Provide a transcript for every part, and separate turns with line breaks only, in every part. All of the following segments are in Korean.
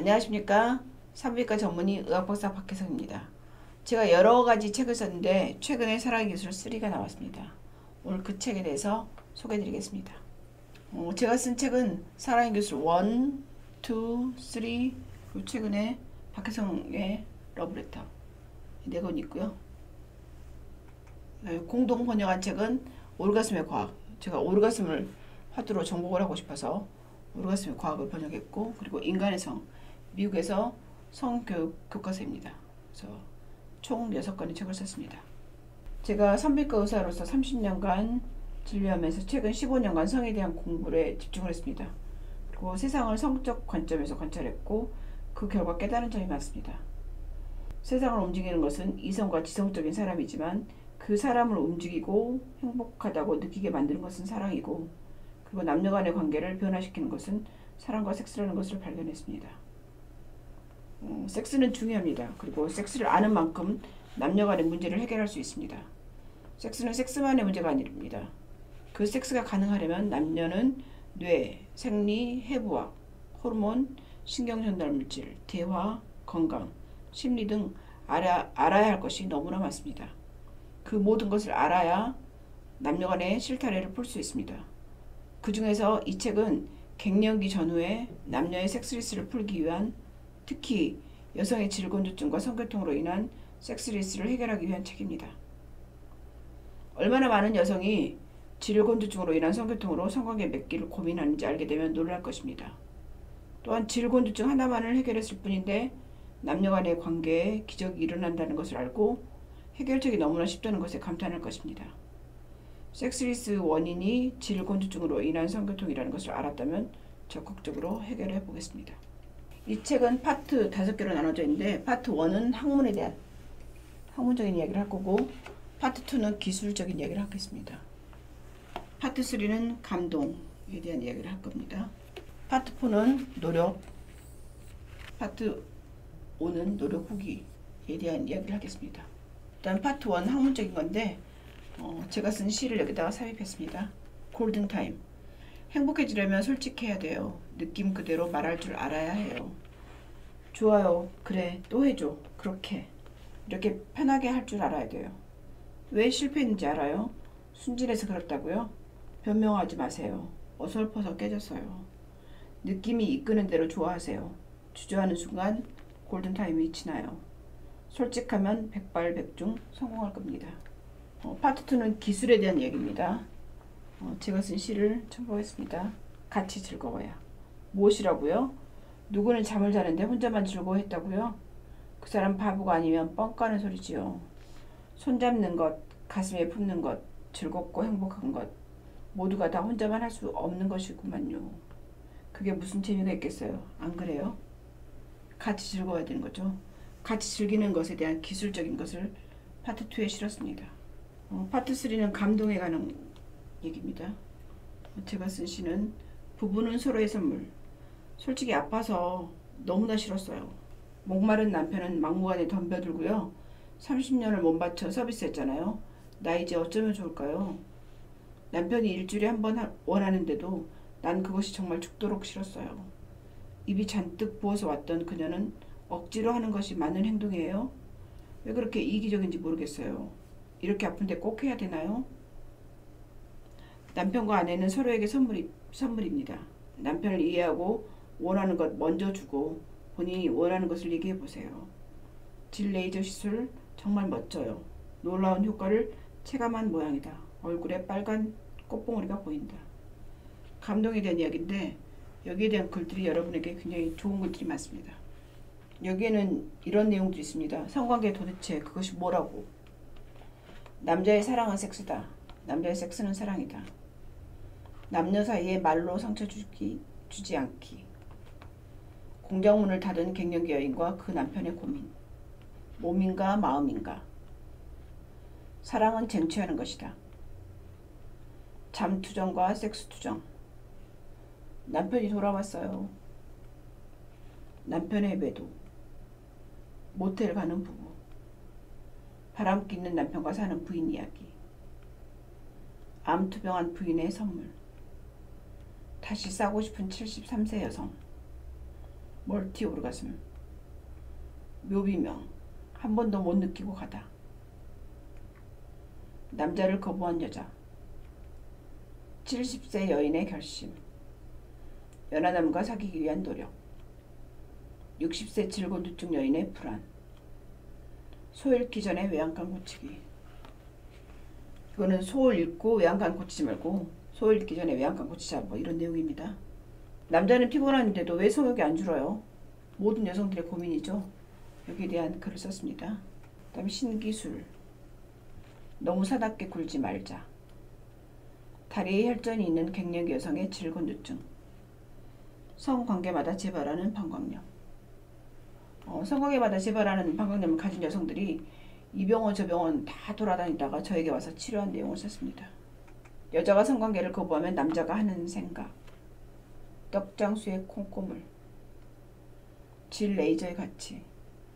안녕하십니까. 산부인과 전문의 의학박사 박혜성입니다. 제가 여러가지 책을 썼는데 최근에 사랑의기술 3가 나왔습니다. 오늘 그 책에 대해서 소개해드리겠습니다. 제가 쓴 책은 사랑의기술 1, 2, 3 그리고 최근에 박혜성의 러브레터 4권 있고요. 공동 번역한 책은 오르가슴의 과학. 제가 오르가슴을 화두로 정복을 하고 싶어서 오르가슴의 과학을 번역했고, 그리고 인간의 성, 미국에서 성교육 교과서입니다. 그래서 총 6권의 책을 썼습니다. 제가 산부인과 의사로서 30년간 진료하면서 최근 15년간 성에 대한 공부에 집중을 했습니다. 그리고 세상을 성적 관점에서 관찰했고 그 결과 깨달은 점이 많습니다. 세상을 움직이는 것은 이성과 지성적인 사람이지만 그 사람을 움직이고 행복하다고 느끼게 만드는 것은 사랑이고, 그리고 남녀 간의 관계를 변화시키는 것은 사랑과 섹스라는 것을 발견했습니다. 섹스는 중요합니다. 그리고 섹스를 아는 만큼 남녀 간의 문제를 해결할 수 있습니다. 섹스는 섹스만의 문제가 아닙니다. 그 섹스가 가능하려면 남녀는 뇌, 생리, 해부학, 호르몬, 신경전달물질, 대화, 건강, 심리 등 알아야 할 것이 너무나 많습니다. 그 모든 것을 알아야 남녀 간의 실타래를 풀 수 있습니다. 그 중에서 이 책은 갱년기 전후에 남녀의 섹스리스를 풀기 위한, 특히 여성의 질건조증과 성교통으로 인한 섹스리스를 해결하기 위한 책입니다. 얼마나 많은 여성이 질건조증으로 인한 성교통으로 성관계 맺기를 고민하는지 알게 되면 놀랄 것입니다. 또한 질건조증 하나만을 해결했을 뿐인데 남녀 간의 관계에 기적이 일어난다는 것을 알고 해결책이 너무나 쉽다는 것에 감탄할 것입니다. 섹스리스 원인이 질건조증으로 인한 성교통이라는 것을 알았다면 적극적으로 해결해 보겠습니다. 이 책은 파트 5개로 나눠져 있는데, 파트 1은 학문에 대한 학문적인 이야기를 할 거고, 파트 2는 기술적인 이야기를 하겠습니다. 파트 3는 감동에 대한 이야기를 할 겁니다. 파트 4는 노력, 파트 5는 노력 후기에 대한 이야기를 하겠습니다. 일단 파트 1 학문적인 건데, 제가 쓴 시를 여기다가 삽입했습니다. 골든타임. 행복해지려면 솔직해야 돼요. 느낌 그대로 말할 줄 알아야 해요. 좋아요. 그래. 또 해줘. 그렇게. 이렇게 편하게 할 줄 알아야 돼요. 왜 실패했는지 알아요? 순진해서 그렇다고요? 변명하지 마세요. 어설퍼서 깨졌어요. 느낌이 이끄는 대로 좋아하세요. 주저하는 순간 골든타임이 지나요. 솔직하면 백발백중 성공할 겁니다. 파트 2는 기술에 대한 얘기입니다. 제가 쓴 시를 첨부했습니다. 같이 즐거워야. 무엇이라고요? 누구는 잠을 자는데 혼자만 즐거워했다고요? 그 사람 바보가 아니면 뻥 까는 소리지요. 손잡는 것, 가슴에 품는 것, 즐겁고 행복한 것, 모두가 다 혼자만 할 수 없는 것이구만요. 그게 무슨 재미가 있겠어요? 안 그래요? 같이 즐거워야 되는 거죠. 같이 즐기는 것에 대한 기술적인 것을 파트 2에 실었습니다. 파트 3는 감동에 관한 얘기입니다. 제가 쓴 시는 부부는 서로의 선물. 솔직히 아파서 너무나 싫었어요. 목마른 남편은 막무가내 덤벼들고요. 30년을 몸바쳐 서비스했잖아요. 나 이제 어쩌면 좋을까요? 남편이 일주일에 한 번 원하는데도 난 그것이 정말 죽도록 싫었어요. 입이 잔뜩 부어서 왔던 그녀는 억지로 하는 것이 맞는 행동이에요? 왜 그렇게 이기적인지 모르겠어요. 이렇게 아픈데 꼭 해야 되나요? 남편과 아내는 서로에게 선물입니다. 남편을 이해하고 원하는 것 먼저 주고 본인이 원하는 것을 얘기해 보세요. 질 레이저 시술 정말 멋져요. 놀라운 효과를 체감한 모양이다. 얼굴에 빨간 꽃봉오리가 보인다. 감동에 대한 이야기인데, 여기에 대한 글들이 여러분에게 굉장히 좋은 글들이 많습니다. 여기에는 이런 내용들이 있습니다. 성관계 도대체 그것이 뭐라고? 남자의 사랑은 섹스다. 남자의 섹스는 사랑이다. 남녀 사이에 말로 상처 주지 않기. 공장문을 닫은 갱년기 여인과 그 남편의 고민. 몸인가 마음인가. 사랑은 쟁취하는 것이다. 잠투정과 섹스투정. 남편이 돌아왔어요. 남편의 외도. 모텔 가는 부부. 바람기 있는 남편과 사는 부인 이야기. 암투병한 부인의 선물. 다시 싸고 싶은 73세 여성. 멀티 오르가슴, 묘비명, 한 번도 못 느끼고 가다, 남자를 거부한 여자, 70세 여인의 결심, 연하남과 사귀기 위한 노력, 60세 질곤두증 여인의 불안, 소 잃기 전에 외양간 고치기. 이거는 소 잃고 외양간 고치지 말고 소 잃기 전에 외양간 고치자, 뭐 이런 내용입니다. 남자는 피곤한데도 왜 성욕이 안 줄어요? 모든 여성들의 고민이죠. 여기에 대한 글을 썼습니다. 그 다음에 신기술, 너무 사납게 굴지 말자, 다리에 혈전이 있는 갱년기 여성의 질곤두증, 성관계마다 재발하는 방광염. 성관계마다 재발하는 방광염을 가진 여성들이 이 병원 저 병원 다 돌아다니다가 저에게 와서 치료한 내용을 썼습니다. 여자가 성관계를 거부하면 남자가 하는 생각, 떡장수의 콩고물, 질 레이저의 가치.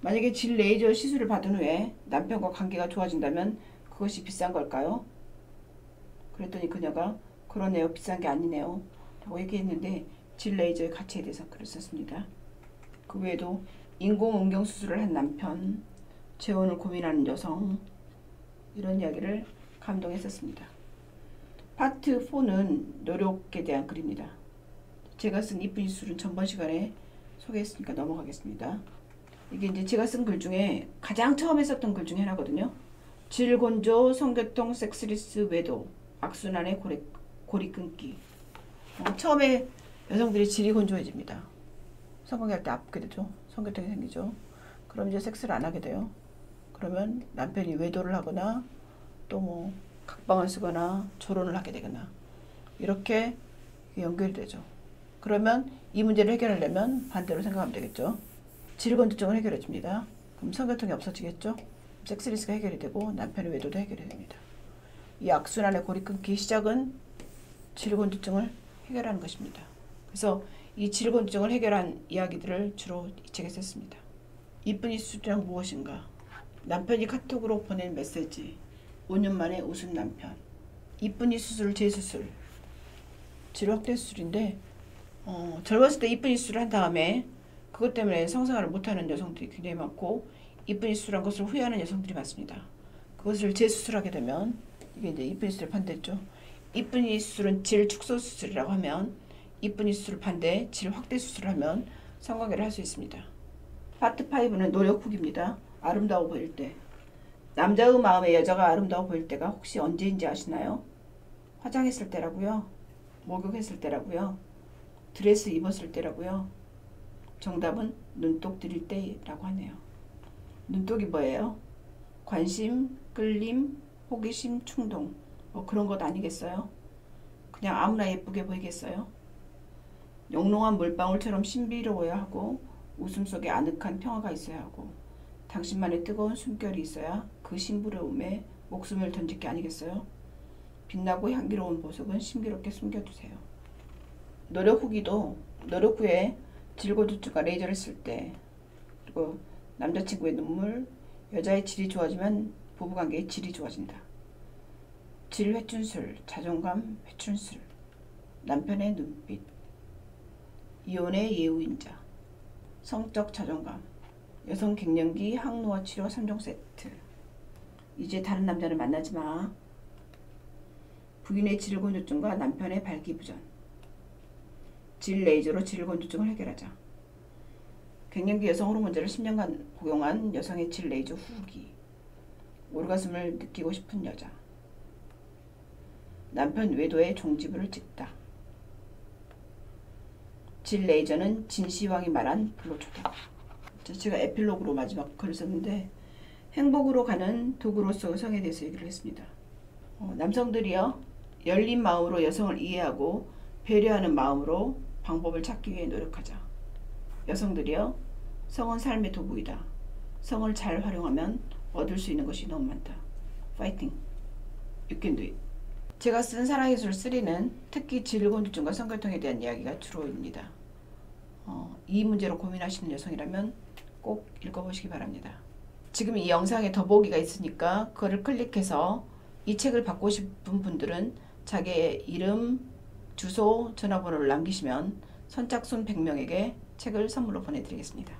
만약에 질 레이저 시술을 받은 후에 남편과 관계가 좋아진다면 그것이 비싼 걸까요? 그랬더니 그녀가 그러네요, 비싼 게 아니네요 라고 얘기했는데, 질 레이저의 가치에 대해서 글을 썼습니다. 그 외에도 인공음경 수술을 한 남편, 재혼을 고민하는 여성, 이런 이야기를 감동했었습니다. 파트 4는 노력에 대한 글입니다. 제가 쓴 이쁜 이술은 전번 시간에 소개했으니까 넘어가겠습니다. 이게 이제 제가 쓴 글 중에 가장 처음에 썼던 글 중에 하나거든요. 질곤조, 성교통, 섹스리스, 외도, 악순환의 고리 끊기. 처음에 여성들이 질이 건조해집니다. 성관계할 때 아프게 되죠. 성교통이 생기죠. 그럼 이제 섹스를 안 하게 돼요. 그러면 남편이 외도를 하거나 또 뭐 각방을 쓰거나 조론을 하게 되거나 이렇게 연결이 되죠. 그러면 이 문제를 해결하려면 반대로 생각하면 되겠죠. 질건조증을 해결해 줍니다. 그럼 성교통이 없어지겠죠. 섹스리스가 해결이 되고 남편의 외도도 해결이 됩니다. 이 악순환의 고리 끊기 시작은 질곤두증을 해결하는 것입니다. 그래서 이 질곤두증을 해결한 이야기들을 주로 이 책에 썼습니다. 이쁜 이술이란 무엇인가? 남편이 카톡으로 보낸 메시지, 5년 만에 웃은 남편, 이쁜 이수술, 재수술, 질확대 수술인데 젊었을 때 이쁜 이수술을 한 다음에 그것 때문에 성생활을 못하는 여성들이 굉장히 많고, 이쁜 이수술한 것을 후회하는 여성들이 많습니다. 그것을 재수술하게 되면, 이게 이제 이쁜 이수술의 반대죠. 이쁜 이수술은 질 축소 수술이라고 하면, 이쁜 이수술 반대 질 확대 수술을 하면 성관계를 할 수 있습니다. 파트 5는 노력 후기입니다. 아름다워 보일 때. 남자의 마음에 여자가 아름다워 보일 때가 혹시 언제인지 아시나요? 화장했을 때라고요? 목욕했을 때라고요? 드레스 입었을 때라고요? 정답은 눈독 들일 때라고 하네요. 눈독이 뭐예요? 관심, 끌림, 호기심, 충동, 뭐 그런 것 아니겠어요? 그냥 아무나 예쁘게 보이겠어요? 영롱한 물방울처럼 신비로워야 하고, 웃음 속에 아늑한 평화가 있어야 하고, 당신만의 뜨거운 숨결이 있어야 그 신부러움에 목숨을 던질 게 아니겠어요? 빛나고 향기로운 보석은 신비롭게 숨겨두세요. 노력 후기도 노력 후에 질곤두증과 레이저를 쓸 때, 그리고 남자친구의 눈물, 여자의 질이 좋아지면 부부관계의 질이 좋아진다. 질 회춘술, 자존감 회춘술, 남편의 눈빛, 이혼의 예우인자, 성적 자존감, 여성 갱년기 항노화 치료 3종 세트. 이제 다른 남자를 만나지 마. 부인의 질곤두증과 남편의 발기부전. 질 레이저로 질곤두증을 해결하자. 갱년기 여성 호르몬제를 10년간 복용한 여성의 질 레이저 후기. 오르가슴을 느끼고 싶은 여자. 남편 외도에 종지부를 찍다. 질 레이저는 진시황이 말한 불로초다. 제가 에필로그로 마지막 글을 썼는데, 행복으로 가는 도구로서 성에 대해서 얘기를 했습니다. 남성들이요, 열린 마음으로 여성을 이해하고 배려하는 마음으로 방법을 찾기 위해 노력하자. 여성들이요, 성은 삶의 도구이다. 성을 잘 활용하면 얻을 수 있는 것이 너무 많다. 파이팅! You can do it. 제가 쓴 사랑예술 3는 특히 질곤두증과 성교통에 대한 이야기가 주로입니다. 이 문제로 고민하시는 여성이라면 꼭 읽어보시기 바랍니다. 지금 이 영상에 더보기가 있으니까 그거를 클릭해서 이 책을 받고 싶은 분들은 자기의 이름, 주소, 전화번호를 남기시면 선착순 100명에게 책을 선물로 보내드리겠습니다.